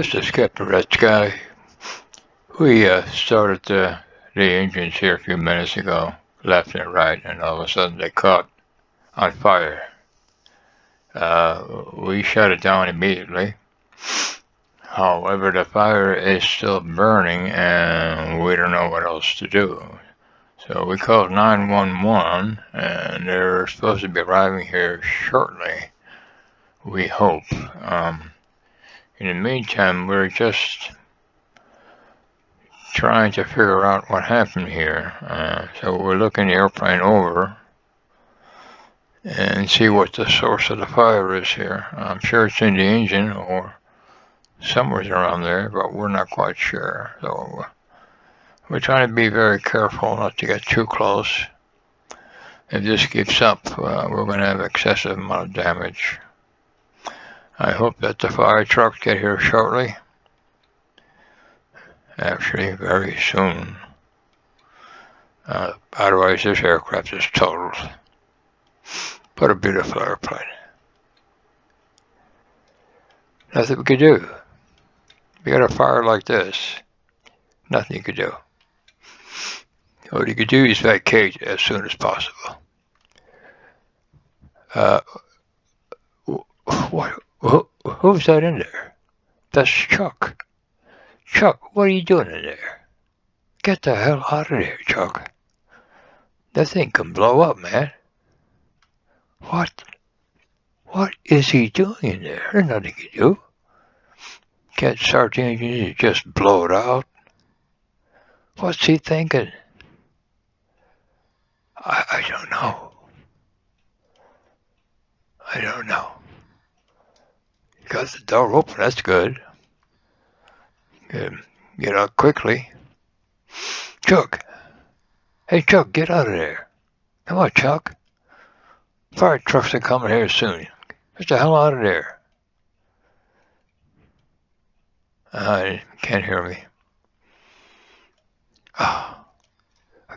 This is Captain RedSky. We started the engines here a few minutes ago, left and right, and all of a sudden they caught on fire. We shut it down immediately. However, the fire is still burning and we don't know what else to do. So we called 911 and they're supposed to be arriving here shortly, we hope. In the meantime, we're just trying to figure out what happened here. So we're looking the airplane over and see what the source of the fire is here. I'm sure it's in the engine or somewhere around there, but we're not quite sure. So we're trying to be very careful not to get too close. If this keeps up, we're going to have excessive amount of damage. I hope that the fire trucks get here shortly. Actually, very soon. Otherwise, this aircraft is totaled. But a beautiful airplane. Nothing we could do. We got a fire like this. Nothing you could do. What you could do is vacate as soon as possible. Who's that in there? That's Chuck. Chuck, what are you doing in there? Get the hell out of there, Chuck. That thing can blow up, man. What? What is he doing in there? There's nothing you can do. Can't start the engine, you just blow it out. What's he thinking? I don't know. I don't know. You got the door open, that's good. Get out quickly. Chuck. Hey, Chuck, get out of there. Come on, Chuck. Fire trucks are coming here soon. Get the hell out of there. Can't hear me. I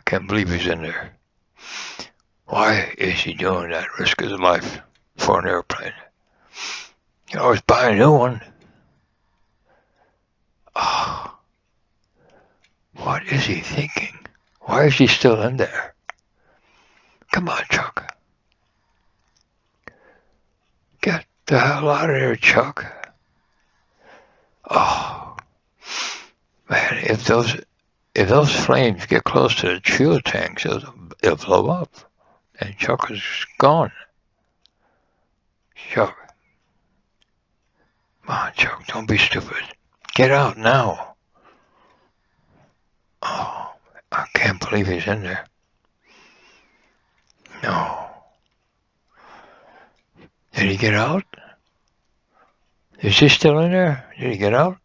can't believe he's in there. Why is he doing that? Risk his life for an airplane. You always buy a new one. What is he thinking? Why is he still in there? Come on, Chuck. Get the hell out of there, Chuck. Oh, man, if those flames get close to the fuel tanks, it'll blow up. And Chuck is gone. Chuck. Come on, Chuck, don't be stupid. Get out now. Oh, I can't believe he's in there. No. Did he get out? Is he still in there? Did he get out?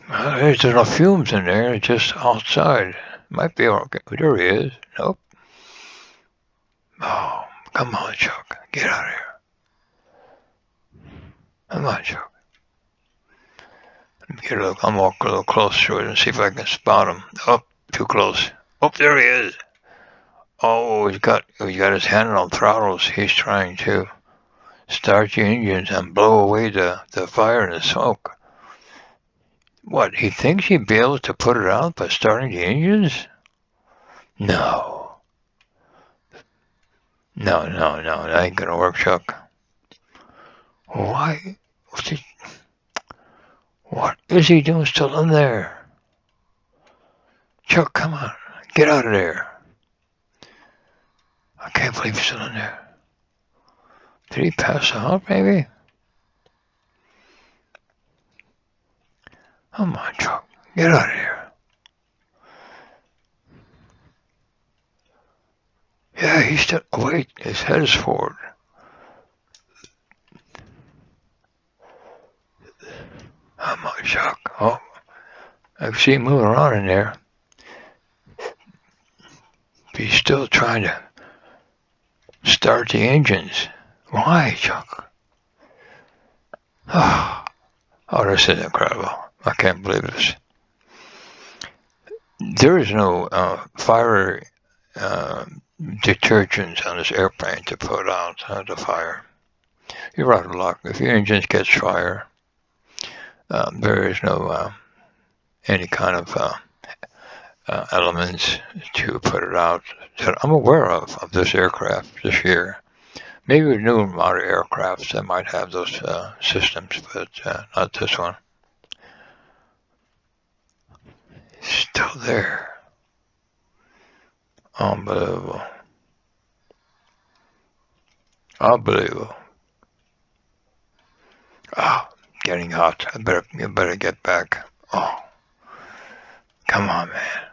There's no fumes in there, it's just outside. Might be okay. There he is. Nope. Oh, come on, Chuck. Get out of here. Come on, Chuck. I'll walk a little closer to it and see if I can spot him. Oh, too close. Oh, there he is. Oh, he's got his hand on throttles. He's trying to start the engines and blow away the fire and the smoke. What, he thinks he'd be able to put it out by starting the engines? No. No, that ain't gonna work, Chuck. Why? What is he doing still in there? Chuck, come on. Get out of there. I can't believe he's still in there. Did he pass out, maybe? Come on, Chuck. Get out of here. Yeah, he's still... Wait, his head is forward. Come on, Chuck. Oh, I can see him moving around in there. He's still trying to start the engines. Why, Chuck? Oh, this is incredible. I can't believe this. There is no fire detergents on this airplane to put out the fire. You're out of luck. If your engines catch fire, there is no any kind of elements to put it out that I'm aware of this aircraft this year. Maybe with new modern aircrafts that might have those systems, but not this one. It's still there. Unbelievable. Unbelievable. Ah, getting hot. You better get back. Oh, come on, man.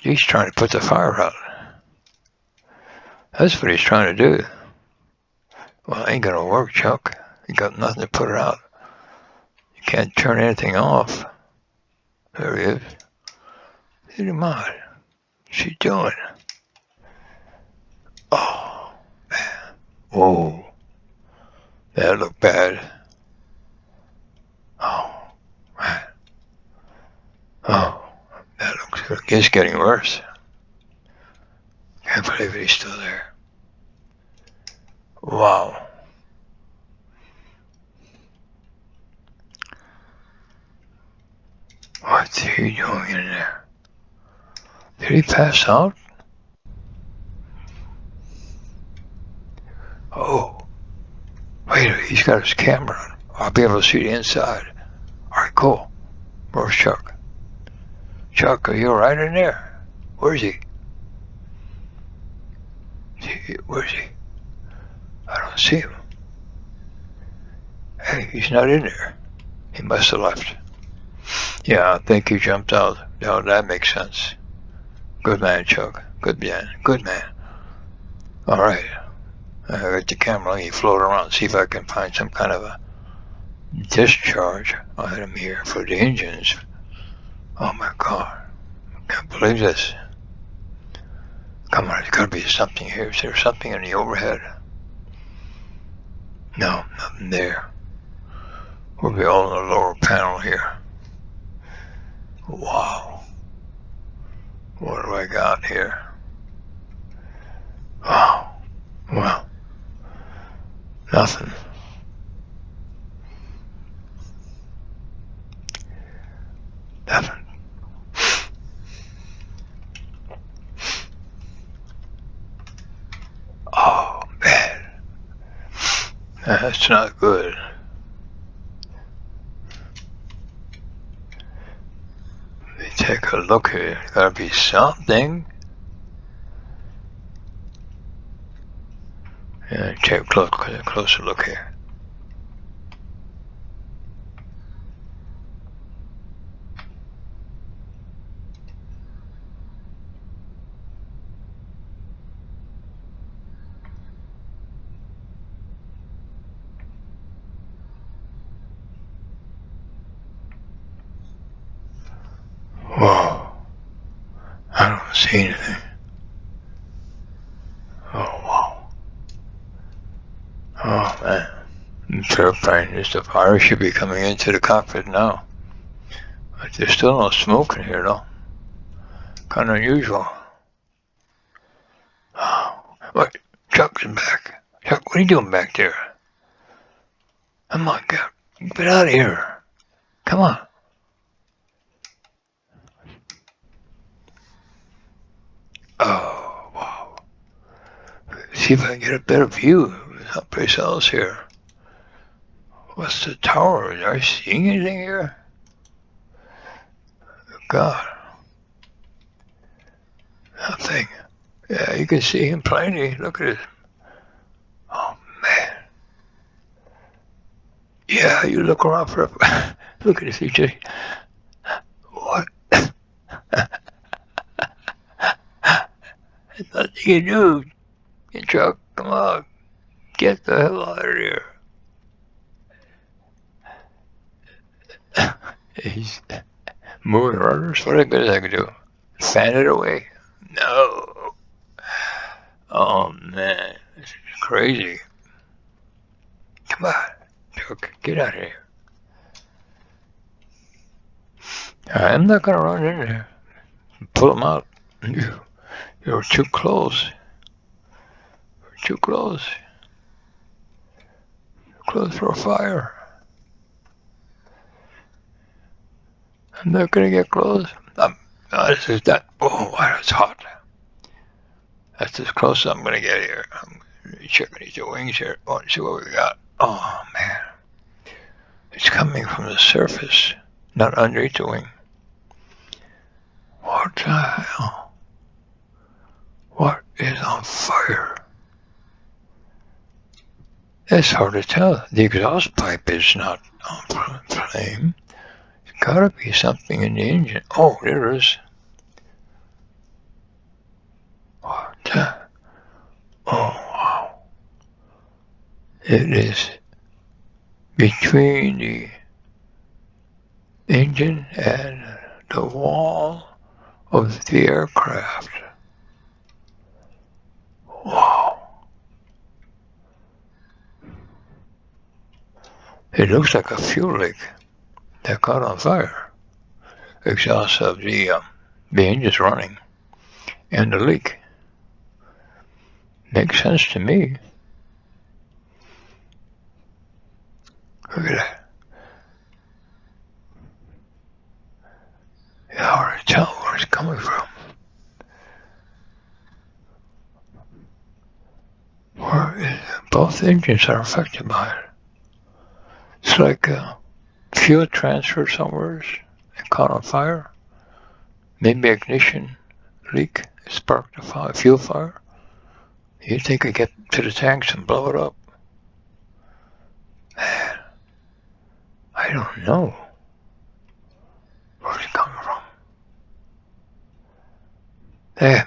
He's trying to put the fire out. That's what he's trying to do. Well, it ain't gonna work, Chuck. You got nothing to put it out. You can't turn anything off. There he is. Hit him out. What's he doing? Oh, man. Whoa. That looked bad. Oh, man. Oh, that looks good. It's getting worse. Can't believe he's still there. Wow. What's he doing in there? Did he pass out? Oh. Wait a minute, he's got his camera on. I'll be able to see the inside. Alright, cool. Where's Chuck? Chuck, are you alright in there? Where's he? Where's he? I don't see him. Hey, he's not in there. He must have left. Yeah, I think he jumped out. No, that makes sense. Good man, Chuck. Good man. Good man. Alright. I got the camera. Let me float around, see if I can find some kind of a discharge item here for the engines. Oh my god. I can't believe this. Come on, there's gotta be something here. Is there something in the overhead? No, nothing there. We'll be all in the lower panel here. Wow. What do I got here? Oh, well, nothing. Nothing. Oh, man. That's not good. Let me take a look here. There's gotta be something. Yeah, take a closer look here. Whoa. I don't see anything. Oh, wow. Oh, man. I'm terrified. The fire should be coming into the cockpit now. But there's still no smoke in here, though. Kind of unusual. Oh, what? Chuck's back. Chuck, what are you doing back there? Come on, get out of here. Come on. Oh, wow. See if I can get a better view someplace else here. What's the tower? Are you seeing anything here? God. Nothing. Yeah, you can see him plainly. Look at it. Oh, man. Yeah, you look around for a... Look at this. You just... What? There's nothing you can do. Chuck, come on. Get the hell out of here. He's moving runners. What good is I can do? Fan it away? No. Oh man, this is crazy. Come on, Chuck, get out of here. I'm not gonna run in there. Pull them out. You're too close. You're too close. close for a fire. I'm not gonna get close. This is that. Oh, that's hot. That's as close as I'm gonna get here. I'm checking these wings here. Oh, see what we got. Oh man, it's coming from the surface, not underneath the wing. What the hell? What is on fire? It's hard to tell. The exhaust pipe is not on flame. There's gotta be something in the engine. Oh, there is. What the? Oh, wow. It is between the engine and the wall of the aircraft. Wow. It looks like a fuel leak that caught on fire. Exhaust of the engine's running and the leak. Makes sense to me. Look at that. It's hard to tell where it's coming from. Both engines are affected by it. It's like a fuel transfer somewhere and caught on fire. Maybe ignition leak sparked a fire, fuel fire. You think it get to the tanks and blow it up? Man, I don't know where it's coming from. Damn.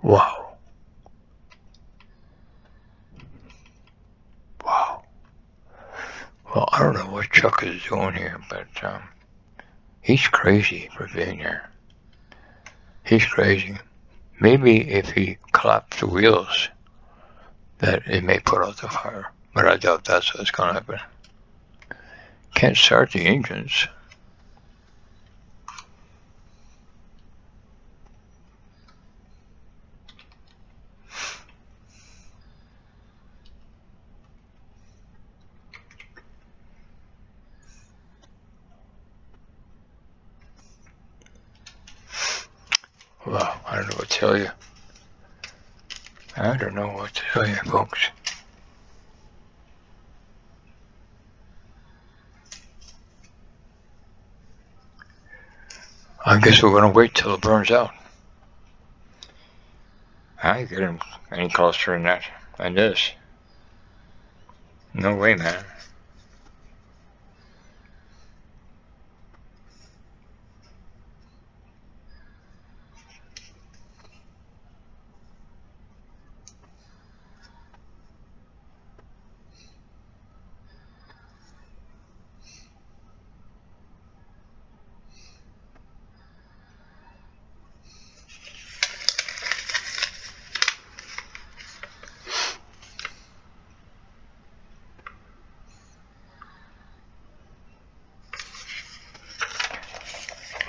Wow. Wow. Well, I don't know what Chuck is doing here, but he's crazy for being here. He's crazy. Maybe if he clapped the wheels, that it may put out the fire. But I doubt that's what's going to happen. Can't start the engines. Well, I don't know what to tell you. I don't know what to tell you, folks. I guess we're going to wait till it burns out. I ain't getting any closer than that. Than this. No way, man.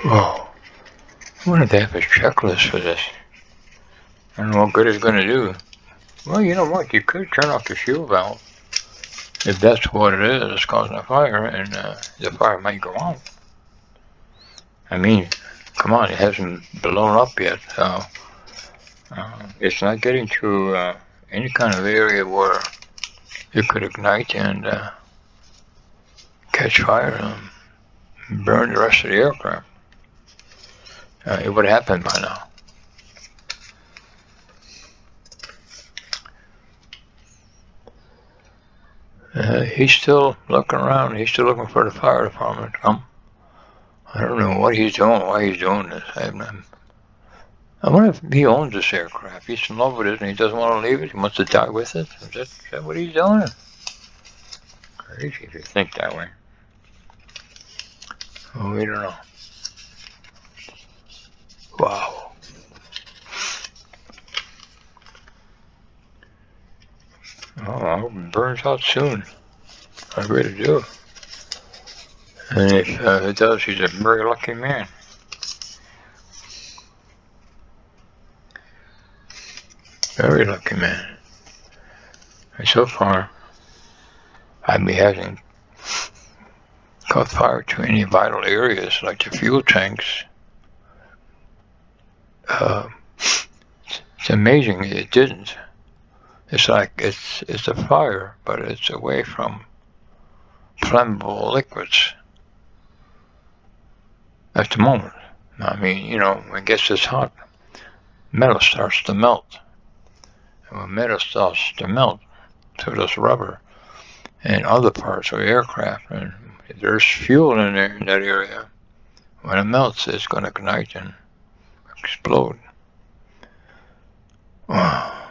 Whoa. I wanted to have a checklist for this. I don't know what good it's going to do. Well, you know what? You could turn off the fuel valve. If that's what it is, it's causing a fire, and the fire might go on. I mean, come on, it hasn't blown up yet, so it's not getting to any kind of area where it could ignite and catch fire and burn the rest of the aircraft. It would have happened by now. He's still looking around. He's still looking for the fire department to come. I don't know what he's doing, why he's doing this. I wonder if he owns this aircraft. He's in love with it and he doesn't want to leave it. He wants to die with it. Is that what he's doing? Crazy if you think that way. Oh, we don't know. Wow. Oh, I hope it burns out soon. I really do. And if it does, he's a very lucky man. Very lucky man. And so far, I hasn't caught fire to any vital areas like the fuel tanks. It's amazing it didn't. It's like it's a fire, but it's away from flammable liquids at the moment. I mean, you know, when it gets this hot, metal starts to melt. And when metal starts to melt, so does rubber and other parts of the aircraft. And if there's fuel in there in that area, when it melts, it's going to ignite and explode. Wow.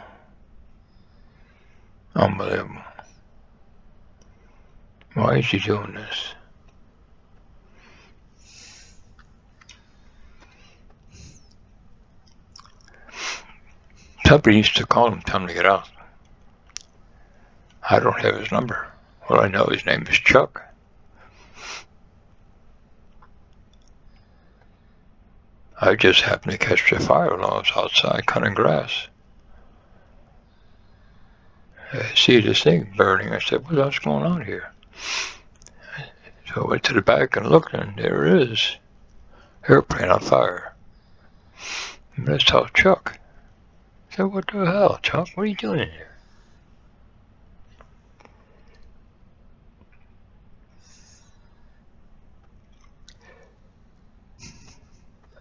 Unbelievable. Why is he doing this? Somebody used to call him, tell him to get out. I don't have his number. All I know his name is Chuck. I just happened to catch the fire while I was outside cutting grass. I see this thing burning. I said, what's going on here? So I went to the back and looked, and there it is. Airplane on fire. And I saw Chuck. I said, what the hell, Chuck? What are you doing in here?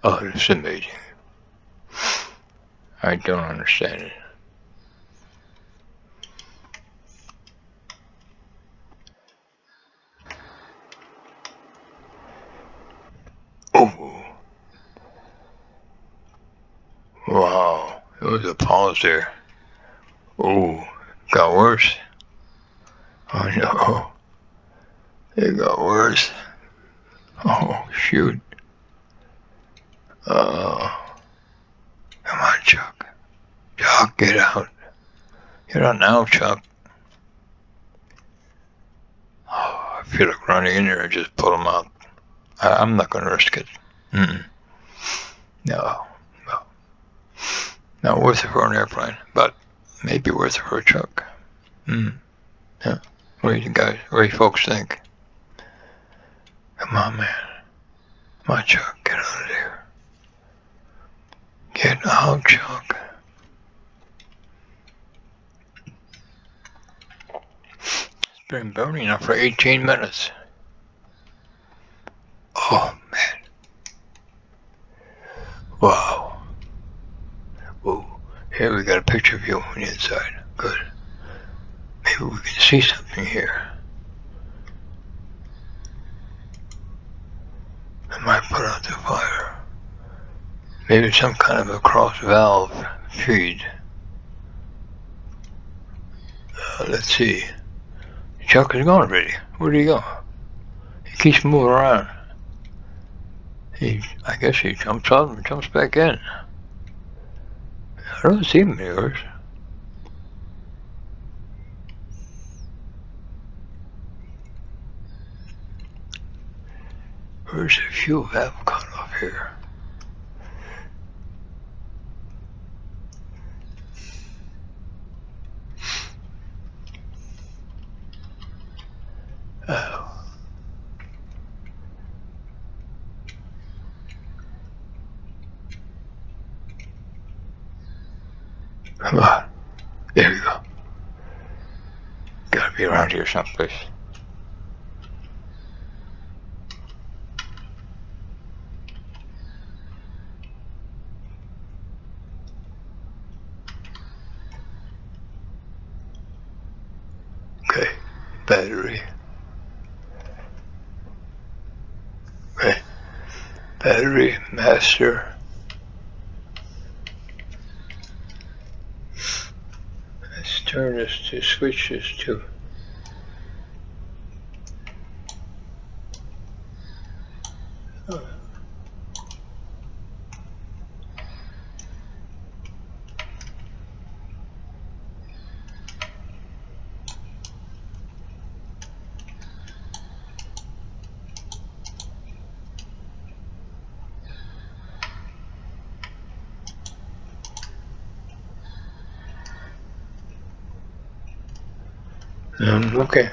Oh, it's amazing. I don't understand it. Oh. Wow. There was a pause there. Oh, got worse. Oh no. It got worse. Oh, shoot. Come on, Chuck. Chuck, get out. Get out now, Chuck. Oh, I feel like running in there and just pull him out. I'm not going to risk it. No. Not worth it for an airplane, but maybe worth it for a Chuck. Yeah. What do you guys, what do you folks think? Come on, man. Come on, Chuck, get out of there. Get out, Chuck. It's been burning now for 18 minutes. Oh, man. Wow. Whoa. Here we got a picture of you on the inside. Good. Maybe we can see something here. I might put out the fire. Maybe some kind of a cross valve feed. Let's see. Chuck is gone already. Where'd he go? He keeps moving around. I guess he jumps out and jumps back in. I don't see him anywhere. Where's the fuel valve cut off here? Oh. Come on. There we go. Gotta be around here someplace. Okay. Battery. Okay. Battery master. Let's turn this to switch this to. Okay.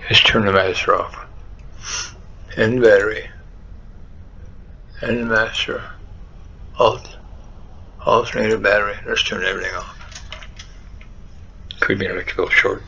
Just turn the master off. End battery. End the master. Alternator battery. Let's turn everything off. Could be electrical short.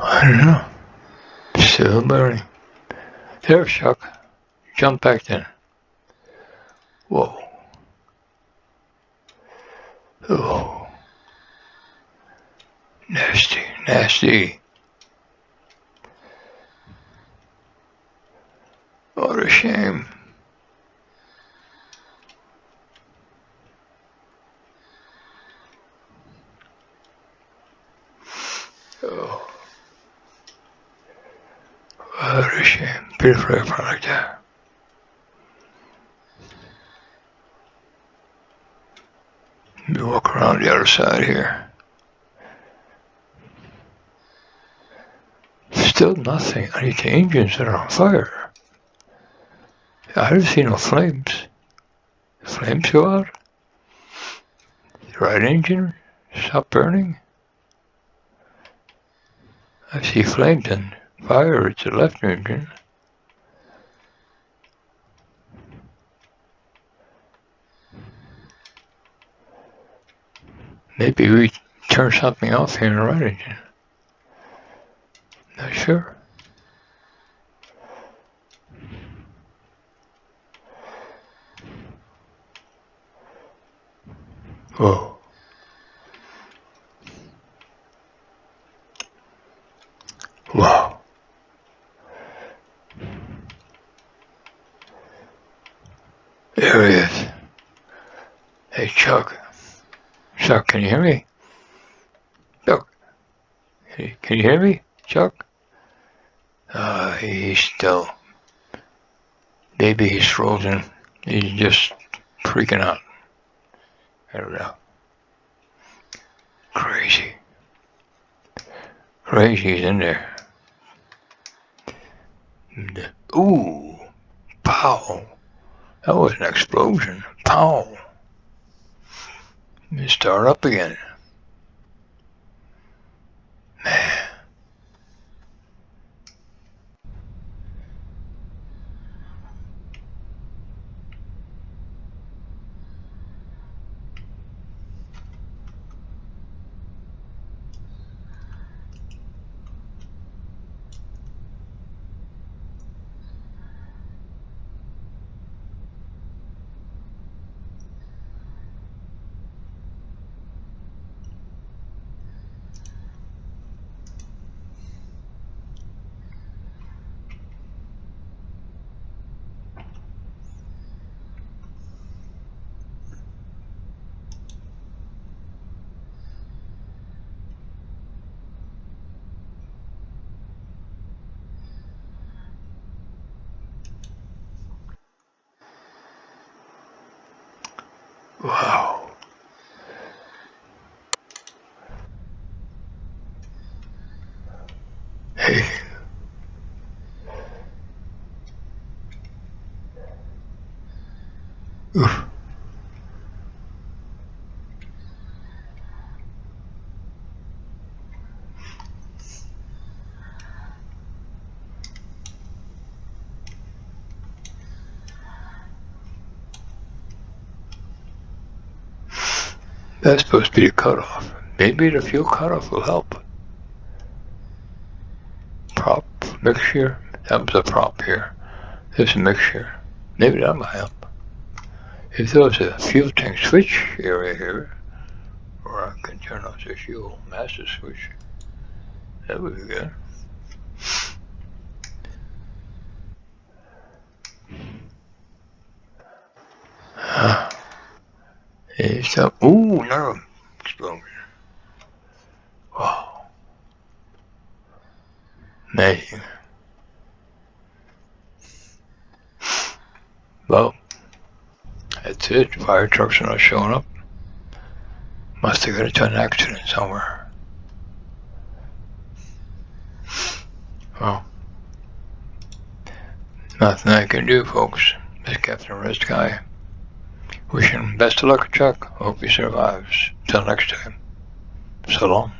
I don't know. Still burning. There, Chuck. Jump back in. Whoa. Oh. Nasty, nasty. What a shame. Oh. What a shame. Beautiful product there. Let me walk around the other side here. Still nothing. I need the engines that are on fire. I haven't seen no flames. Flames go out? The right engine stop burning? I see flames and fire. It's the left engine. Maybe we turn something off here in the right engine. Not sure. Whoa. Wow. There he is. Hey, Chuck. Chuck, can you hear me? Chuck. Hey, can you hear me, Chuck? He's still. Maybe he's frozen. He's just freaking out. I don't know. Crazy. Crazy's in there. Ooh. Pow. That was an explosion. Pow. Let me start up again. Man. Wow. Hey. Oof. That's supposed to be a cutoff. Maybe the fuel cutoff will help. Prop mixture. That was a prop here. There's a mixture. Maybe that might help. If there was a fuel tank switch area here, or I can turn off the fuel master switch, that would be good. So, ooh, another explosion. Wow. Amazing. Well, that's it. Fire trucks are not showing up. Must have got into an accident somewhere. Well, nothing I can do, folks. This is Captain RedSky. Wishing him best of luck, Chuck. Hope he survives. Till next time. So long.